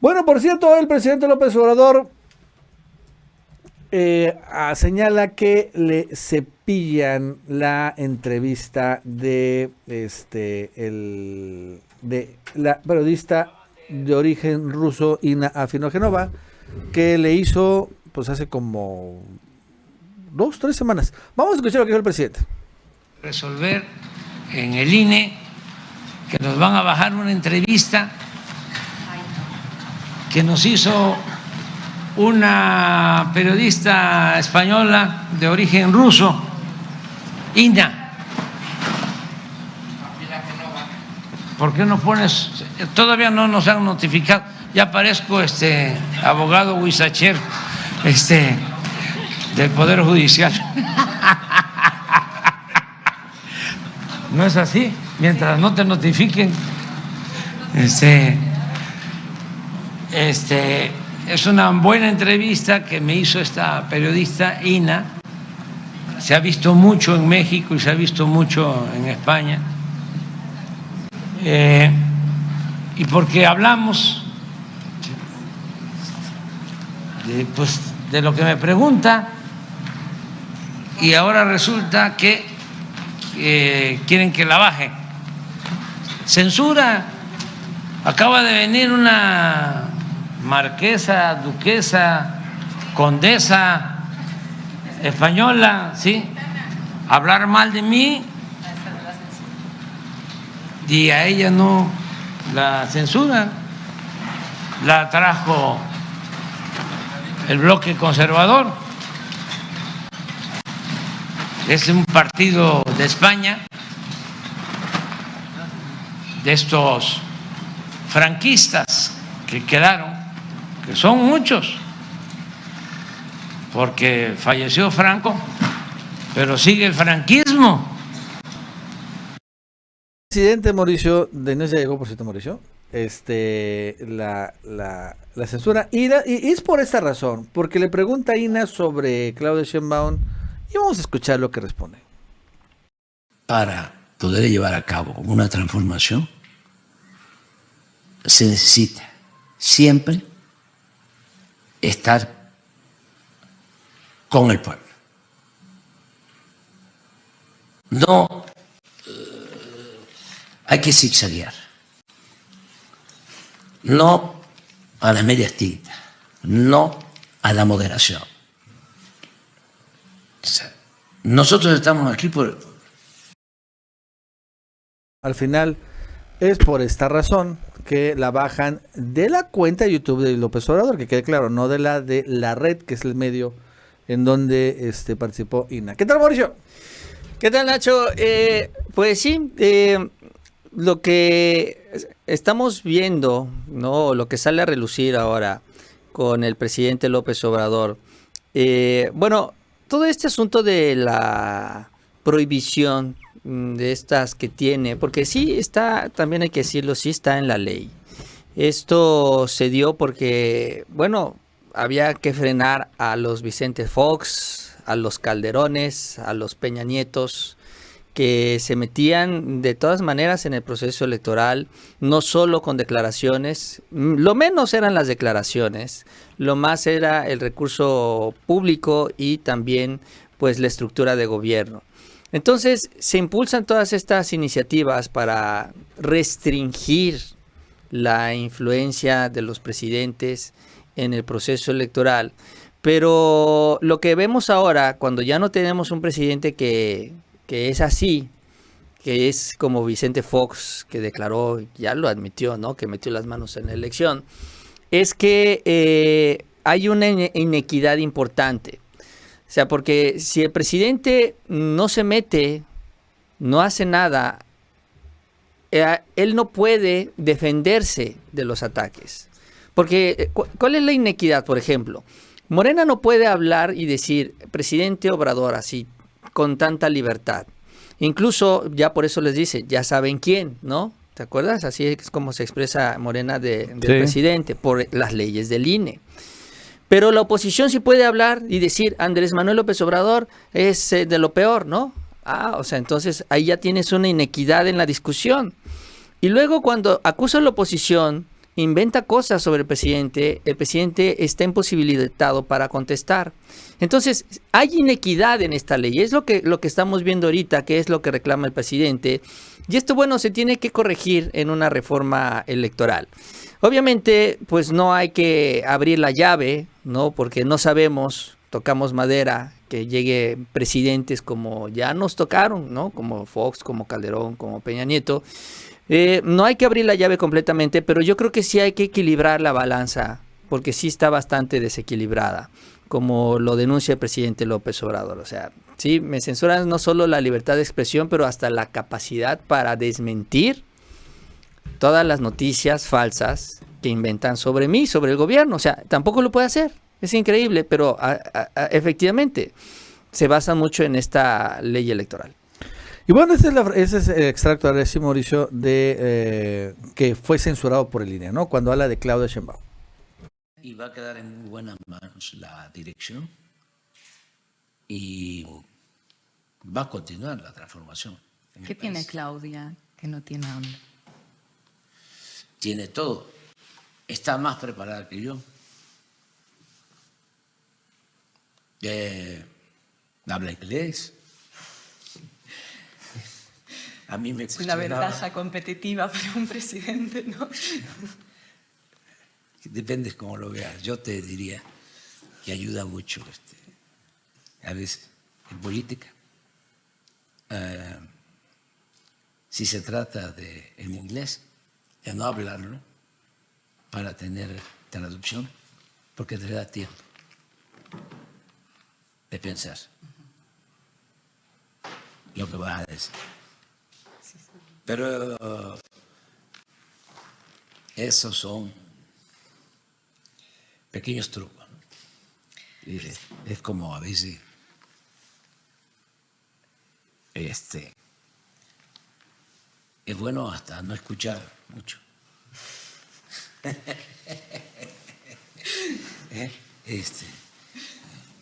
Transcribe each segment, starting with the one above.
Bueno, por cierto, el presidente López Obrador señala que le cepillan la entrevista de de la periodista de origen ruso Ina Afinogenova, que le hizo pues hace como 2, 3 semanas. Vamos a escuchar lo que dijo el presidente. Resolver en el INE que nos van a bajar una entrevista que nos hizo una periodista española de origen ruso, Ina. ¿Por qué no pones? Todavía no nos han notificado. Ya parezco abogado huizacher del Poder Judicial. No es así. Mientras no te notifiquen, es una buena entrevista que me hizo esta periodista Ina. Se ha visto mucho en México y se ha visto mucho en España. Y porque hablamos de lo que me pregunta, y ahora resulta que quieren que la baje. Censura. Acaba de venir una marquesa, duquesa, condesa española, ¿sí?, hablar mal de mí, y a ella no la censura. La trajo el bloque conservador. Es un partido de España, de estos franquistas que quedaron, que son muchos, porque falleció Franco, pero sigue el franquismo. Presidente Mauricio, de no se llegó, por cierto, Mauricio, la censura, y es por esta razón, porque le pregunta a Ina sobre Claudia Sheinbaum, y vamos a escuchar lo que responde. Para poder llevar a cabo una transformación, se necesita siempre estar con el pueblo. No hay que zigzaguear, no a las medias tintas, no a la moderación. O sea, nosotros estamos aquí por... Al final, es por esta razón que la bajan de la cuenta de YouTube de López Obrador, que quede claro, no de la red, que es el medio en donde participó Ina. ¿Qué tal, Mauricio? ¿Qué tal, Nacho? Pues sí, lo que estamos viendo, ¿no? Lo que sale a relucir ahora con el presidente López Obrador. Bueno, todo este asunto de la prohibición de estas que tiene, porque sí está, también hay que decirlo, sí está en la ley. Esto se dio porque, bueno, había que frenar a los Vicente Fox, a los Calderones, a los Peña Nietos, que se metían de todas maneras en el proceso electoral, no solo con declaraciones, lo menos eran las declaraciones, lo más era el recurso público y también pues la estructura de gobierno. Entonces se impulsan todas estas iniciativas para restringir la influencia de los presidentes en el proceso electoral, pero lo que vemos ahora, cuando ya no tenemos un presidente que es así, que es como Vicente Fox, que declaró, ya lo admitió, ¿no?, que metió las manos en la elección, es que hay una inequidad importante. O sea, porque si el presidente no se mete, no hace nada, él no puede defenderse de los ataques. Porque, ¿cuál es la inequidad, por ejemplo? Morena no puede hablar y decir, presidente Obrador, así, con tanta libertad. Incluso, ya por eso les dice, ya saben quién, ¿no? ¿Te acuerdas? Así es como se expresa Morena del presidente, por las leyes del INE. Pero la oposición sí puede hablar y decir, Andrés Manuel López Obrador es de lo peor, ¿no? O sea, entonces ahí ya tienes una inequidad en la discusión. Y luego cuando acusa a la oposición, inventa cosas sobre el presidente está imposibilitado para contestar. Entonces, hay inequidad en esta ley. Es lo que estamos viendo ahorita, que es lo que reclama el presidente. Y esto, bueno, se tiene que corregir en una reforma electoral. Obviamente, pues no hay que abrir la llave, ¿no? Porque no sabemos, tocamos madera, que llegue presidentes como ya nos tocaron, ¿no? Como Fox, como Calderón, como Peña Nieto. No hay que abrir la llave completamente, pero yo creo que sí hay que equilibrar la balanza, porque sí está bastante desequilibrada, como lo denuncia el presidente López Obrador. O sea, sí, me censuran no solo la libertad de expresión, pero hasta la capacidad para desmentir todas las noticias falsas que inventan sobre mí, sobre el gobierno. O sea, tampoco lo puede hacer. Es increíble, pero efectivamente se basa mucho en esta ley electoral. Y bueno, ese es el extracto, ahora sí, Mauricio, de que fue censurado por el INE, ¿no? Cuando habla de Claudia Sheinbaum. Y va a quedar en muy buenas manos la dirección y va a continuar la transformación. ¿Qué tiene Claudia que no tiene AMLO? Tiene todo. Está más preparada que yo. Habla inglés. A mí me es una ventaja competitiva para un presidente, ¿no? Depende cómo lo veas. Yo te diría que ayuda mucho a veces en política. Si se trata de en inglés, de no hablarlo para tener traducción, porque te da tiempo de pensar lo que vas a decir. Pero esos son pequeños trucos, ¿no? Es como a veces es bueno hasta no escuchar mucho.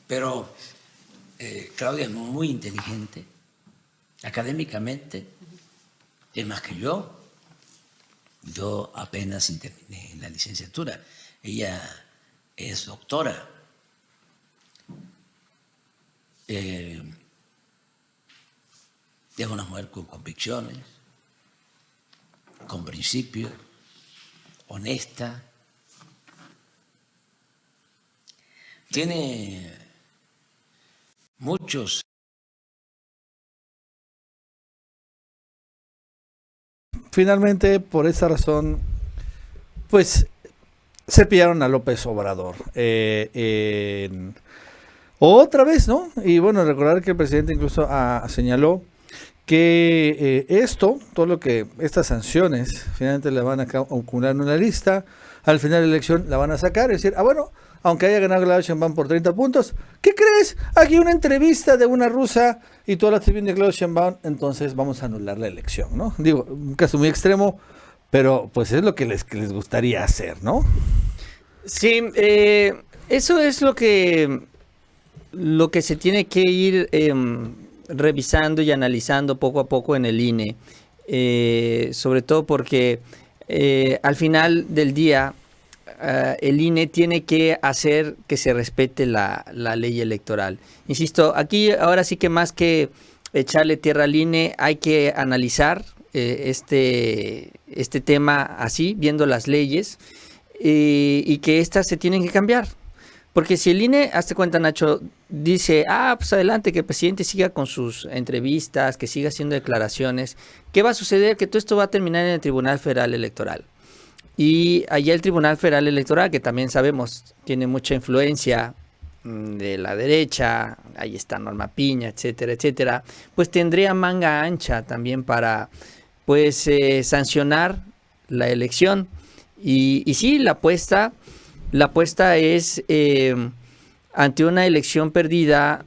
Pero Claudia es muy inteligente, académicamente, es más que yo. Yo apenas terminé la licenciatura. Ella es doctora. Es una mujer con convicciones, con principios, honesta. Tiene muchos. Finalmente, por esa razón, pues se pillaron a López Obrador. Otra vez, ¿no? Y bueno, recordar que el presidente incluso señaló que estas sanciones, finalmente la van a acumular en una lista, al final de la elección la van a sacar, es decir, bueno, aunque haya ganado Claudia Sheinbaum por 30 puntos, ¿qué crees? Aquí una entrevista de una rusa y tú hablaste bien de Claudia Sheinbaum, entonces vamos a anular la elección, ¿no? Digo, un caso muy extremo, pero pues es lo que les gustaría hacer, ¿no? Sí, eso es lo que se tiene que ir revisando y analizando poco a poco en el INE, sobre todo porque al final del día el INE tiene que hacer que se respete la ley electoral. Insisto, aquí ahora sí que más que echarle tierra al INE, hay que analizar este tema así, viendo las leyes, y que estas se tienen que cambiar. Porque si el INE, hazte cuenta, Nacho, dice, pues adelante, que el presidente siga con sus entrevistas, que siga haciendo declaraciones, ¿qué va a suceder? Que todo esto va a terminar en el Tribunal Federal Electoral. Y allá el Tribunal Federal Electoral, que también sabemos tiene mucha influencia de la derecha, ahí está Norma Piña, etcétera, etcétera, pues tendría manga ancha también para pues sancionar la elección. Y sí, la apuesta es ante una elección perdida,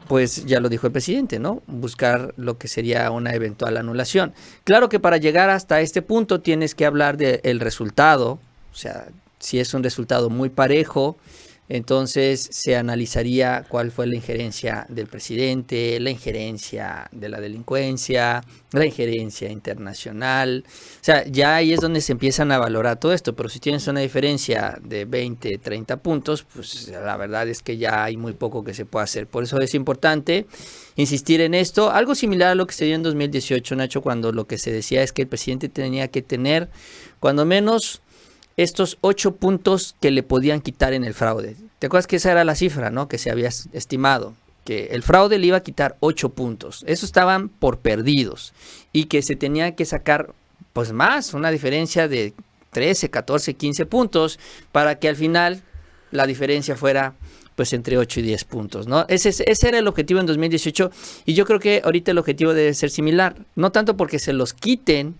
pues ya lo dijo el presidente, ¿no? Buscar lo que sería una eventual anulación. Claro que para llegar hasta este punto tienes que hablar del resultado, o sea, si es un resultado muy parejo, Entonces se analizaría cuál fue la injerencia del presidente, la injerencia de la delincuencia, la injerencia internacional. O sea, ya ahí es donde se empiezan a valorar todo esto, pero si tienes una diferencia de 20, 30 puntos, pues la verdad es que ya hay muy poco que se pueda hacer. Por eso es importante insistir en esto. Algo similar a lo que se dio en 2018, Nacho, cuando lo que se decía es que el presidente tenía que tener, cuando menos, estos 8 puntos que le podían quitar en el fraude. ¿Te acuerdas que esa era la cifra, ¿no?, que se había estimado? Que el fraude le iba a quitar 8 puntos. Esos estaban por perdidos. Y que se tenía que sacar pues más, una diferencia de 13, 14, 15 puntos, para que al final la diferencia fuera pues entre 8 y 10 puntos, ¿no? Ese era el objetivo en 2018, y yo creo que ahorita el objetivo debe ser similar. No tanto porque se los quiten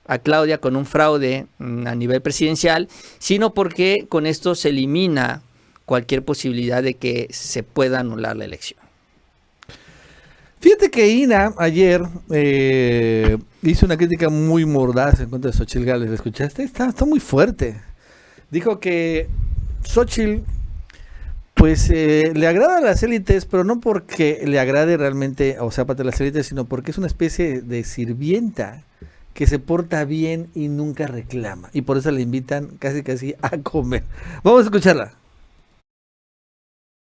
a Claudia con un fraude a nivel presidencial, sino porque con esto se elimina cualquier posibilidad de que se pueda anular la elección. Fíjate que Ina ayer hizo una crítica muy mordaz en contra de Xóchitl Gálvez. ¿La escuchaste? Está muy fuerte. Dijo que Xóchitl pues le agrada a las élites, pero no porque le agrade realmente, o sea, para las élites, sino porque es una especie de sirvienta que se porta bien y nunca reclama. Y por eso le invitan casi a comer. Vamos a escucharla.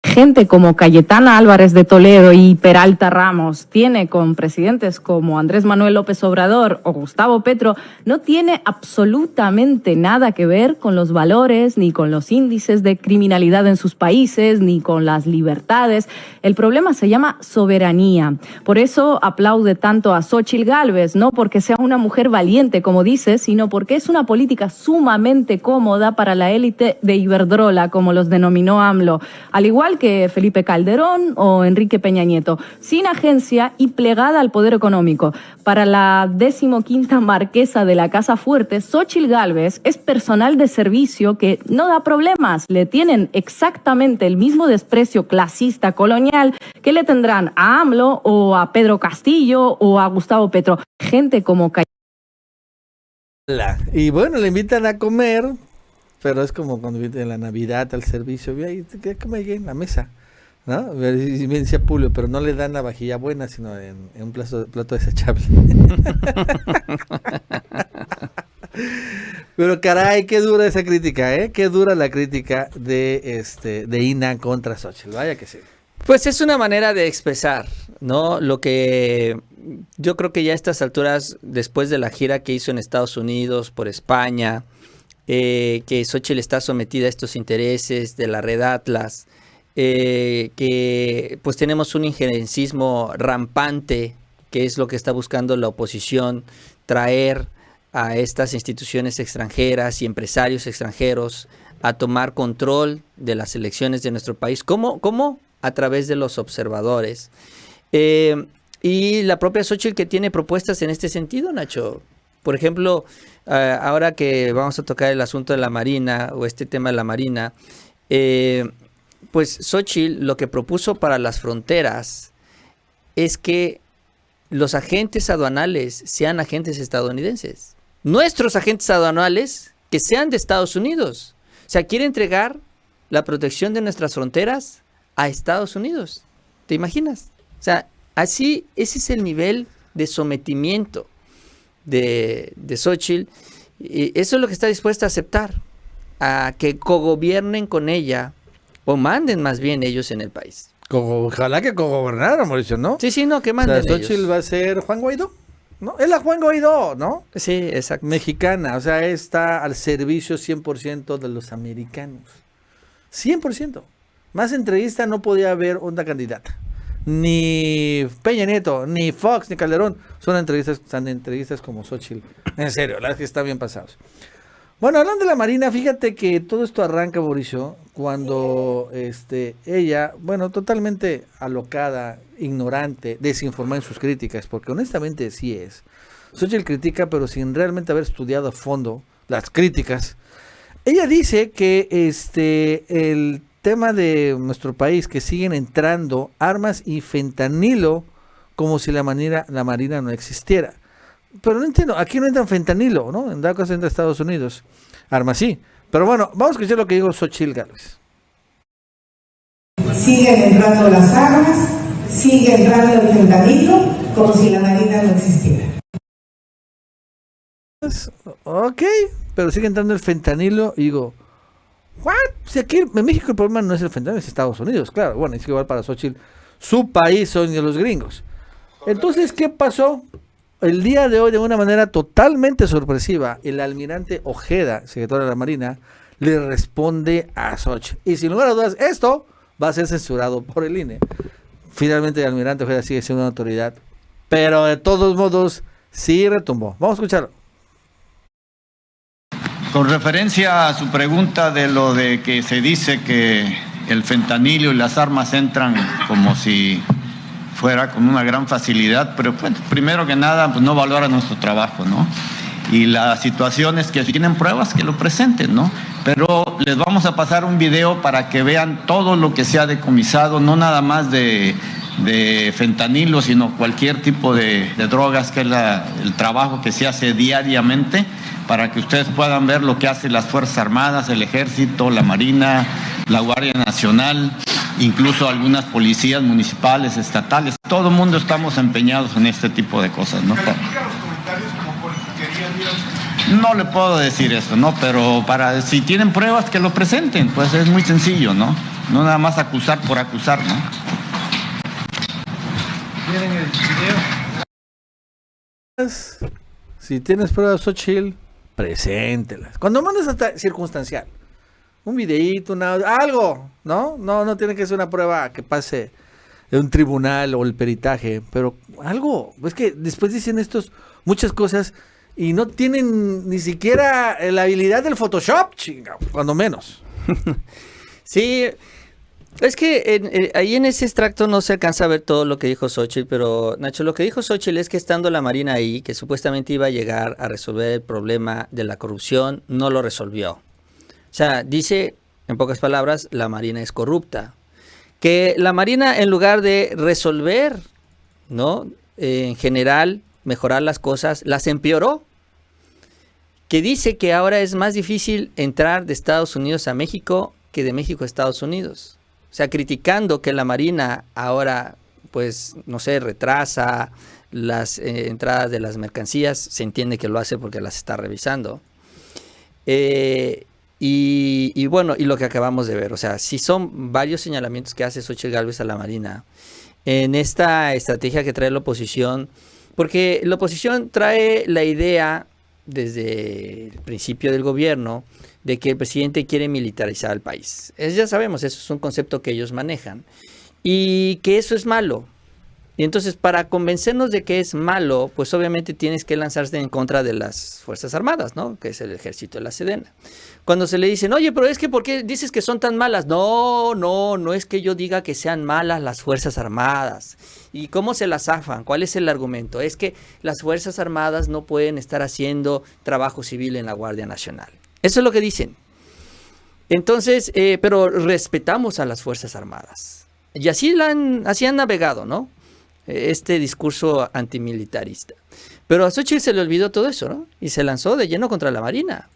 Gente como Cayetana Álvarez de Toledo y Peralta Ramos tiene con presidentes como Andrés Manuel López Obrador o Gustavo Petro, no tiene absolutamente nada que ver con los valores, ni con los índices de criminalidad en sus países, ni con las libertades. El problema se llama soberanía. Por eso aplaude tanto a Xóchitl Gálvez, no porque sea una mujer valiente, como dice, sino porque es una política sumamente cómoda para la élite de Iberdrola, como los denominó AMLO. Al igual que Felipe Calderón o Enrique Peña Nieto, sin agencia y plegada al poder económico. Para la 15ª marquesa de la Casa Fuerte, Xóchitl Gálvez es personal de servicio que no da problemas. Le tienen exactamente el mismo desprecio clasista colonial que le tendrán a AMLO o a Pedro Castillo o a Gustavo Petro. Gente como Y bueno, le invitan a comer, pero es como cuando viene la Navidad al servicio, y te come ahí en la mesa, ¿no? Y me decía Pulio, pero no le dan la vajilla buena, sino en un plato desechable. Pero caray, qué dura esa crítica, ¿eh? Qué dura la crítica de Ina contra Xóchitl, vaya que sí. Pues es una manera de expresar, ¿no? Lo que yo creo que ya a estas alturas, después de la gira que hizo en Estados Unidos, por España, que Xóchitl está sometida a estos intereses de la red Atlas, que pues tenemos un injerencismo rampante, que es lo que está buscando la oposición, traer a estas instituciones extranjeras y empresarios extranjeros a tomar control de las elecciones de nuestro país. ¿Cómo? A través de los observadores. Y la propia Xóchitl, que tiene propuestas en este sentido, Nacho. Por ejemplo, ahora que vamos a tocar el asunto de la Marina, o este tema de la Marina, pues Xóchitl lo que propuso para las fronteras es que los agentes aduanales sean agentes estadounidenses. Nuestros agentes aduanales que sean de Estados Unidos. O sea, quiere entregar la protección de nuestras fronteras a Estados Unidos. ¿Te imaginas? O sea, así, ese es el nivel de sometimiento de Xóchitl, y eso es lo que está dispuesta a aceptar, a que cogobiernen con ella, o manden más bien ellos en el país. Ojalá que cogobernaran, Mauricio, ¿no? Sí, no, que manden Xóchitl ellos. va a ser Juan Guaidó, ¿no? Es la Juan Guaidó, ¿no? Sí, exacto. Mexicana, o sea, está al servicio 100% de los americanos. 100%. Más entrevista no podía haber una candidata. Ni Peña Nieto, ni Fox, ni Calderón son entrevistas como Xóchitl. En serio, las que están bien pasados. Bueno, hablando de la Marina, fíjate que todo esto arranca, Mauricio, cuando ella, bueno, totalmente alocada, ignorante, desinformada en sus críticas, porque honestamente sí es. Xóchitl critica, pero sin realmente haber estudiado a fondo las críticas. Ella dice que el tema de nuestro país, que siguen entrando armas y fentanilo como si la Marina no existiera. Pero no entiendo, aquí no entran fentanilo, ¿no? En dado caso entra Estados Unidos. Armas sí. Pero bueno, vamos a escuchar lo que dijo Xóchitl Gálvez. siguen entrando las armas, sigue entrando el fentanilo, como si la Marina no existiera. Ok, pero sigue entrando el fentanilo y digo, ¿what? Si aquí en México el problema no es el fentanilo, es Estados Unidos, claro. Bueno, es igual para Xochitl, su país son los gringos. Entonces, ¿qué pasó? El día de hoy, de una manera totalmente sorpresiva, el almirante Ojeda, secretario de la Marina, le responde a Xochitl. Y sin lugar a dudas, esto va a ser censurado por el INE. Finalmente el almirante Ojeda sigue siendo una autoridad, pero de todos modos sí retumbó. Vamos a escucharlo. Con referencia a su pregunta de lo de que se dice que el fentanilo y las armas entran como si fuera con una gran facilidad, pero pues, primero que nada pues no valora nuestro trabajo, ¿no? Y la situación es que si tienen pruebas que lo presenten, ¿no? Pero les vamos a pasar un video para que vean todo lo que se ha decomisado, no nada más de fentanilo, sino cualquier tipo de drogas, que es el trabajo que se hace diariamente, para que ustedes puedan ver lo que hacen las Fuerzas Armadas, el Ejército, la Marina, la Guardia Nacional, incluso algunas policías municipales, estatales. Todo el mundo estamos empeñados en este tipo de cosas, ¿no? No le puedo decir eso, ¿no? Pero si tienen pruebas que lo presenten, pues es muy sencillo, ¿no? No nada más acusar por acusar, ¿no? ¿Tienen el video? Si tienes pruebas, Xochitl, preséntelas. Cuando menos hasta circunstancial. Un videíto, algo, ¿no? No tiene que ser una prueba que pase de un tribunal o el peritaje, pero algo. Es que después dicen muchas cosas y no tienen ni siquiera la habilidad del Photoshop, chinga, cuando menos. Sí, es que ahí en ese extracto no se alcanza a ver todo lo que dijo Xochitl, pero Nacho, lo que dijo Xochitl es que estando la Marina ahí, que supuestamente iba a llegar a resolver el problema de la corrupción, no lo resolvió. O sea, dice, en pocas palabras, la Marina es corrupta. Que la Marina, en lugar de resolver, ¿no? En general, mejorar las cosas, las empeoró. Que dice que ahora es más difícil entrar de Estados Unidos a México que de México a Estados Unidos. O sea, criticando que la Marina ahora, pues, no sé, retrasa las entradas de las mercancías. Se entiende que lo hace porque las está revisando. Y bueno, y lo que acabamos de ver, o sea, sí son varios señalamientos que hace Xochitl Gálvez a la Marina en esta estrategia que trae la oposición, porque la oposición trae la idea desde el principio del gobierno de que el presidente quiere militarizar el país. Ya sabemos, eso es un concepto que ellos manejan y que eso es malo. Y entonces, para convencernos de que es malo, pues obviamente tienes que lanzarse en contra de las Fuerzas Armadas, ¿no? Que es el Ejército de la Sedena. Cuando se le dicen, oye, pero es que ¿por qué dices que son tan malas? No es que yo diga que sean malas las Fuerzas Armadas. ¿Y cómo se las zafan? ¿Cuál es el argumento? Es que las Fuerzas Armadas no pueden estar haciendo trabajo civil en la Guardia Nacional. Eso es lo que dicen. Entonces, pero respetamos a las Fuerzas Armadas. Y así han navegado, ¿no? Este discurso antimilitarista. Pero a Xochitl se le olvidó todo eso, ¿no? Y se lanzó de lleno contra la Marina.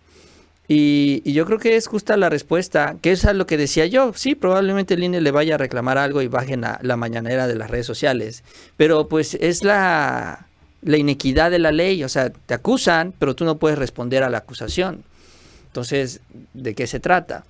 Y yo creo que es justa la respuesta, que es a lo que decía yo. Sí, probablemente el INE le vaya a reclamar algo y bajen la mañanera de las redes sociales. Pero pues es la inequidad de la ley. O sea, te acusan, pero tú no puedes responder a la acusación. Entonces, ¿de qué se trata?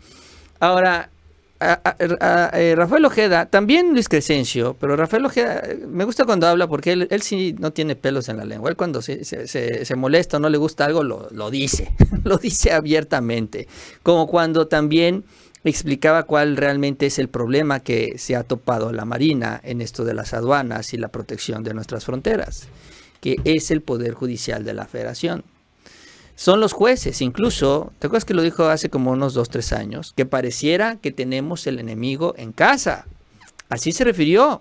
Ahora, Rafael Ojeda, también Luis Crescencio, pero Rafael Ojeda me gusta cuando habla porque él sí no tiene pelos en la lengua. Él cuando se molesta o no le gusta algo lo dice, lo dice abiertamente, como cuando también explicaba cuál realmente es el problema que se ha topado la Marina en esto de las aduanas y la protección de nuestras fronteras, que es el Poder Judicial de la Federación. Son los jueces, incluso, ¿te acuerdas que lo dijo hace como unos 2-3 años? Que pareciera que tenemos el enemigo en casa. Así se refirió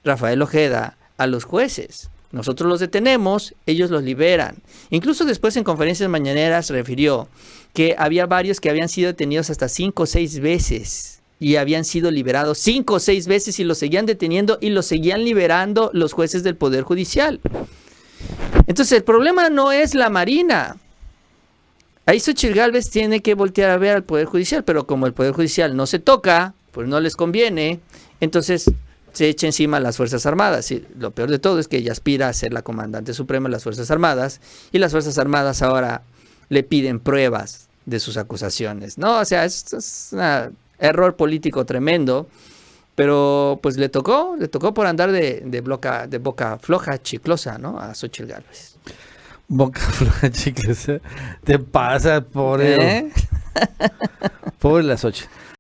Rafael Ojeda a los jueces. Nosotros los detenemos, ellos los liberan. Incluso después en conferencias mañaneras se refirió que había varios que habían sido detenidos hasta 5 o 6 veces y habían sido liberados 5 o 6 veces y los seguían deteniendo y los seguían liberando los jueces del Poder Judicial. Entonces el problema no es la Marina. Ahí Xochitl Gálvez tiene que voltear a ver al Poder Judicial, pero como el Poder Judicial no se toca, pues no les conviene, entonces se echa encima a las Fuerzas Armadas. Y lo peor de todo es que ella aspira a ser la comandante suprema de las Fuerzas Armadas, y las Fuerzas Armadas ahora le piden pruebas de sus acusaciones, ¿no? O sea, es un error político tremendo, pero pues le tocó por andar de boca floja, chiclosa, ¿no? A Xóchitl Gálvez. Boca floja, chicles. Te pasa, pobre. Pobre la Xochitl.